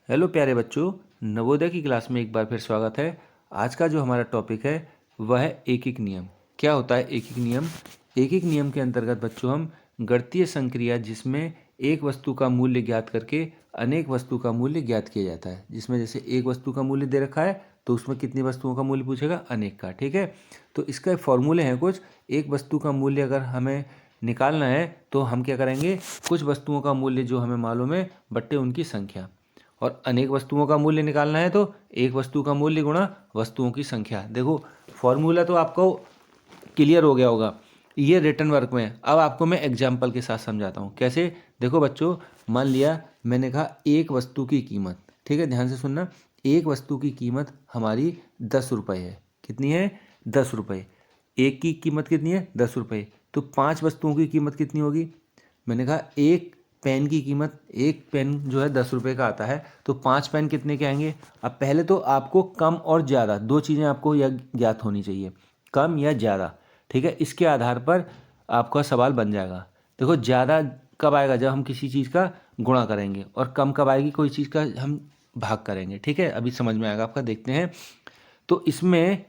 Hello प्यारे बच्चों, नवोदय की क्लास में एक बार फिर स्वागत है। आज का जो हमारा टॉपिक है वह है एक एक नियम। क्या होता है एक एक नियम? एक एक नियम के अंतर्गत बच्चों हम गणितीय संक्रिया जिसमें एक वस्तु का मूल्य ज्ञात करके अनेक वस्तु का मूल्य ज्ञात किया जाता है। जिसमें जैसे एक वस्तु का मूल्य दे रखा है तो उसमें कितनी वस्तुओं का मूल्य पूछेगा? अनेक का। ठीक है, तो इसका फॉर्मूले हैं कुछ। एक वस्तु का मूल्य अगर हमें निकालना है तो हम क्या करेंगे? कुछ वस्तुओं का मूल्य जो हमें मालूम है बट्टे उनकी संख्या, और अनेक वस्तुओं का मूल्य निकालना है तो एक वस्तु का मूल्य गुणा वस्तुओं की संख्या। देखो फॉर्मूला तो आपको क्लियर हो गया होगा, ये रिटर्न वर्क में। अब आपको मैं एग्जाम्पल के साथ समझाता हूँ कैसे। देखो बच्चों, मान लिया मैंने कहा एक वस्तु की कीमत, ठीक है, ध्यान से सुनना। एक वस्तु की कीमत हमारी 10 रुपये है। कितनी है? 10 रुपये। एक की कीमत कितनी है? 10 रुपये। तो 5 वस्तुओं की कीमत कितनी होगी? मैंने कहा एक पेन की कीमत, एक पेन जो है 10 रुपये का आता है, तो 5 पेन कितने के आएंगे? अब पहले तो आपको कम और ज़्यादा दो चीज़ें आपको यह ज्ञात होनी चाहिए, कम या ज़्यादा। ठीक है, इसके आधार पर आपका सवाल बन जाएगा। देखो ज़्यादा कब आएगा? जब हम किसी चीज़ का गुणा करेंगे, और कम कब आएगी? कोई चीज़ का हम भाग करेंगे। ठीक है, अभी समझ में आएगा आपका, देखते हैं। तो इसमें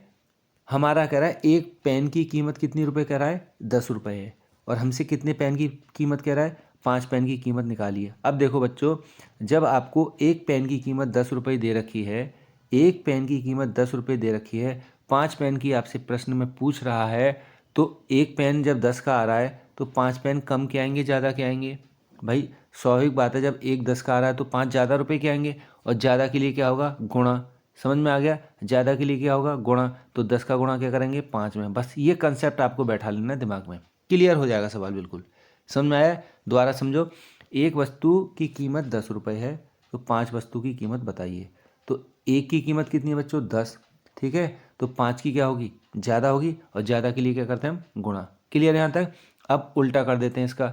हमारा कह रहा है एक पेन की कीमत कितनी रुपए कह रहा है? 10 रुपये है। और हमसे कितने पेन की कीमत कह रहा है? 5 पेन की कीमत निकालिए। अब देखो बच्चों, जब आपको एक पेन की कीमत 10 रुपये दे रखी है, एक पेन की कीमत 10 रुपये दे रखी है, 5 पेन की आपसे प्रश्न में पूछ रहा है, तो एक पेन जब 10 का आ रहा है तो 5 पेन कम के आएंगे ज़्यादा के आएंगे? भाई स्वाभाविक बात है, जब एक 10 का आ रहा है तो 5 ज़्यादा रुपये के आएंगे, और ज़्यादा के लिए क्या होगा? गुणा। समझ में आ गया? ज़्यादा के लिए क्या होगा? गुणा। तो 10 का गुणा क्या करेंगे? 5 में। बस ये कंसेप्ट आपको बैठा लेना है दिमाग में, क्लियर हो जाएगा सवाल बिल्कुल। समझ में आया? दोबारा समझो। एक वस्तु की कीमत 10 रुपये है, तो 5 वस्तु की कीमत बताइए। तो एक की कीमत कितनी है बच्चों? 10। ठीक है, तो 5 की क्या होगी? ज़्यादा होगी, और ज़्यादा के लिए क्या करते हैं हम? गुणा। क्लियर है यहाँ तक? अब उल्टा कर देते हैं इसका।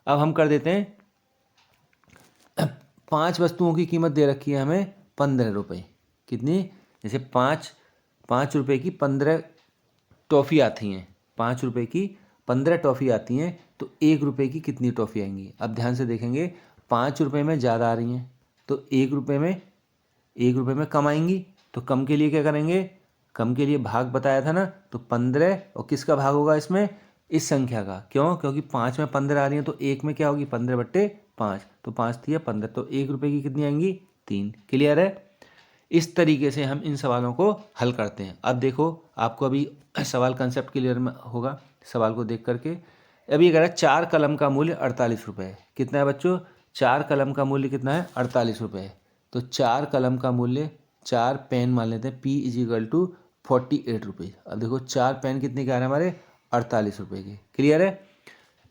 अब हम कर देते हैं 5 वस्तुओं की कीमत दे रखी है हमें 15 रुपये। कितनी? जैसे 5 5 रुपये की 15 टॉफ़ी आती हैं, 5 रुपये की 15 टॉफ़ी आती हैं, तो 1 रुपये की कितनी टॉफ़ी आएंगी? अब ध्यान से देखेंगे, 5 रुपये में ज़्यादा आ रही हैं, तो 1 रुपये में कम आएंगी। तो कम के लिए क्या करेंगे? कम के लिए भाग बताया था ना, तो 15, और किसका भाग होगा इसमें? इस संख्या का। क्यों? क्योंकि 5 में 15 आ रही है, तो एक में क्या होगी? 15/5। तो 5 थी 15, तो 1 रुपये की कितनी आएंगी? 3। क्लियर है? इस तरीके से हम इन सवालों को हल करते हैं। अब देखो, आपको अभी सवाल कंसेप्ट क्लियर में होगा सवाल को देख करके। अभी कह रहा है 4 कलम का मूल्य 48 रुपये है। कितना है बच्चों? 4 कलम का मूल्य कितना है? 48 रुपये है। तो 4 कलम का मूल्य, 4 पेन मान लेते हैं, P = 48 रुपये। अब देखो 4 पेन कितने के आ रहे हैं हमारे? 48 रुपये के। क्लियर है?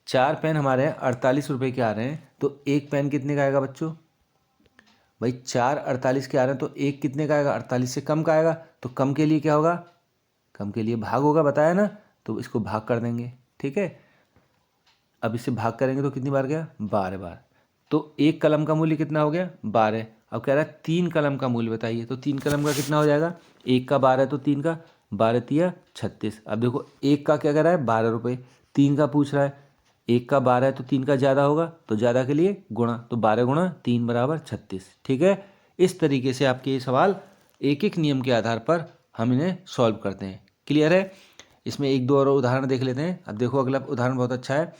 4 पेन हमारे 48 रुपये के आ रहे हैं, तो एक पेन कितने का आएगा बच्चों? भाई 4 48 के आ रहे हैं, तो एक कितने का आएगा? 48 से कम का आएगा। तो कम के लिए क्या होगा? कम के लिए भाग होगा, बताया ना, तो इसको भाग कर देंगे। ठीक है, अब इससे भाग करेंगे तो कितनी बार गया? 12 बार। तो एक कलम का मूल्य कितना हो गया? 12। अब कह रहा है 3 कलम का मूल्य बताइए, तो 3 कलम का कितना हो जाएगा? एक का 12 तो 3 का 12 तिया 36। अब देखो एक का क्या कर रहा है? 12 रुपये। 3 का पूछ रहा है, एक का 12 है तो 3 का ज़्यादा होगा, तो ज़्यादा के लिए गुणा, तो 12 × 3 = 36। ठीक है, इस तरीके से आपके ये सवाल एक एक नियम के आधार पर हम इन्हें सॉल्व करते हैं। क्लियर है? इसमें एक दो और उदाहरण देख लेते हैं। अब देखो अगला उदाहरण बहुत अच्छा है।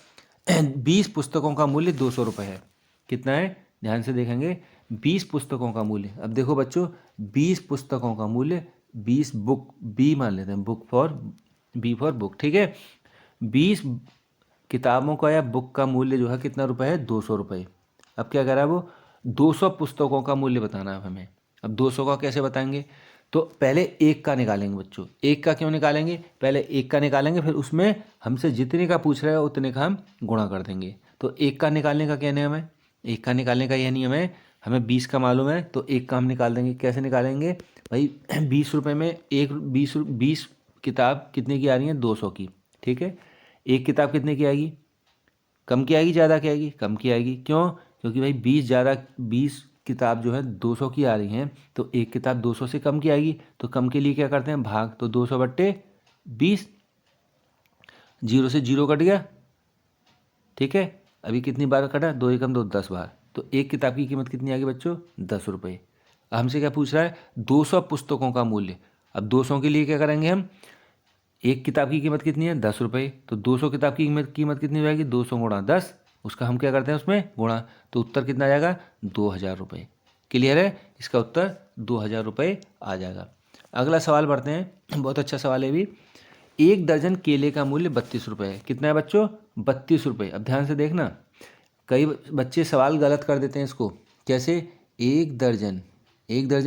20 पुस्तकों का मूल्य 200 रुपये है। कितना है? ध्यान से देखेंगे, 20 पुस्तकों का मूल्य। अब देखो बच्चों, 20 पुस्तकों का मूल्य, 20 बुक, बी मान लेते हैं, बी फॉर बुक। ठीक है, 20 किताबों का या बुक का मूल्य जो है कितना रुपए है? 200 रुपये। अब क्या कह रहा है वो? 200 पुस्तकों का मूल्य बताना है हमें। अब 200 का कैसे बताएंगे? तो पहले एक का निकालेंगे बच्चों। एक का क्यों निकालेंगे? पहले एक का निकालेंगे, फिर उसमें हमसे जितने का पूछ रहे हैं उतने का हम गुणा कर देंगे। तो एक का निकालने का क्या नियम है? एक का निकालने का यह नियम है, हमें 20 का मालूम है तो एक का हम निकाल देंगे। कैसे निकालेंगे भाई? 20 रुपये में एक 20 किताब कितने की आ रही है? 200 की। ठीक है, एक किताब कितने की आएगी? कम की आएगी ज़्यादा की आएगी? कम की आएगी। क्यों? क्योंकि भाई 20 किताब जो है 200 की आ रही हैं, तो एक किताब 200 से कम की आएगी। तो कम के लिए क्या करते हैं? भाग। तो 200/20, जीरो से जीरो कट गया। ठीक है, अभी कितनी बार कटा? 2 एकम 2, 10 बार। तो एक किताब की कीमत कितनी आ गई बच्चों? 10 रुपये। हमसे क्या पूछ रहा है, 200 पुस्तकों का मूल्य। अब 200 के लिए क्या करेंगे हम, एक किताब की कीमत कितनी है, 10 रुपये, तो 200 किताब की कीमत कितनी हो जाएगी, 200 गुणा 10, उसका हम क्या करते हैं उसमें गुणा, तो उत्तर कितना आ जाएगा, 2000 रुपये। क्लियर है, इसका उत्तर 2000 रुपये आ जाएगा। अगला सवाल पढ़ते हैं, बहुत अच्छा सवाल है भी। एक दर्जन केले का मूल्य 32 रुपये है। कितना है बच्चों, 32 रुपये। अब ध्यान से देखना, कई बच्चे सवाल गलत कर देते हैं इसको। कैसे, एक दर्जन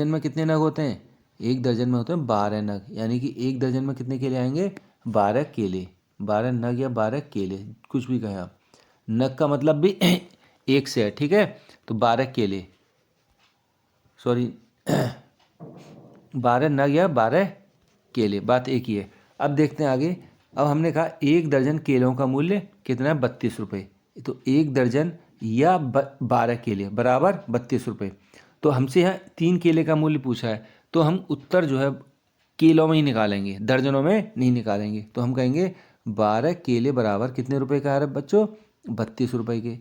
में कितने नग होते हैं, एक दर्जन में होते हैं 12 नग, यानी कि एक दर्जन में कितने केले आएंगे, 12 केले, 12 नग या 12 केले, कुछ भी कहें आप। नग का मतलब भी एक से है, ठीक है, तो 12 केले, सॉरी 12 नग या 12 केले, बात एक ही है। अब देखते हैं आगे। अब हमने कहा एक दर्जन केलों का मूल्य कितना है, 32 रुपये, तो एक दर्जन या 12 केले बराबर 32 रुपये। तो हमसे यहाँ 3 केले का मूल्य पूछा है, तो हम उत्तर जो है किलो में ही निकालेंगे, दर्जनों में नहीं निकालेंगे। तो हम कहेंगे 12 केले बराबर कितने रुपए का आ रहा है बच्चों, 32 रुपये के,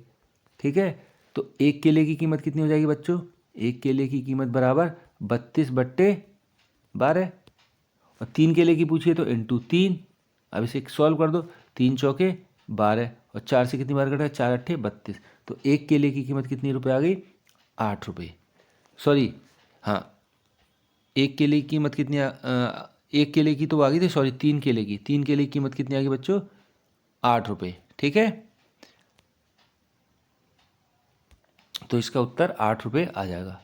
ठीक है। तो एक केले की कीमत कितनी हो जाएगी बच्चों, एक केले की कीमत बराबर 32/12, और 3 केले की पूछिए तो इंटू 3। अब इसे सॉल्व कर दो, 3 चौके 12, और 4 से कितनी बार कटा, 4 अट्ठे 32, तो एक केले की कीमत कितनी रुपये आ गई, 8 रुपये। सॉरी हाँ, एक केले की कीमत कितनी एक केले की तो आ गई थी, सॉरी 3 केले की, 3 केले की कीमत कितनी आ गई बच्चों, 8 रुपये, ठीक है। तो इसका उत्तर 8 रुपये आ जाएगा।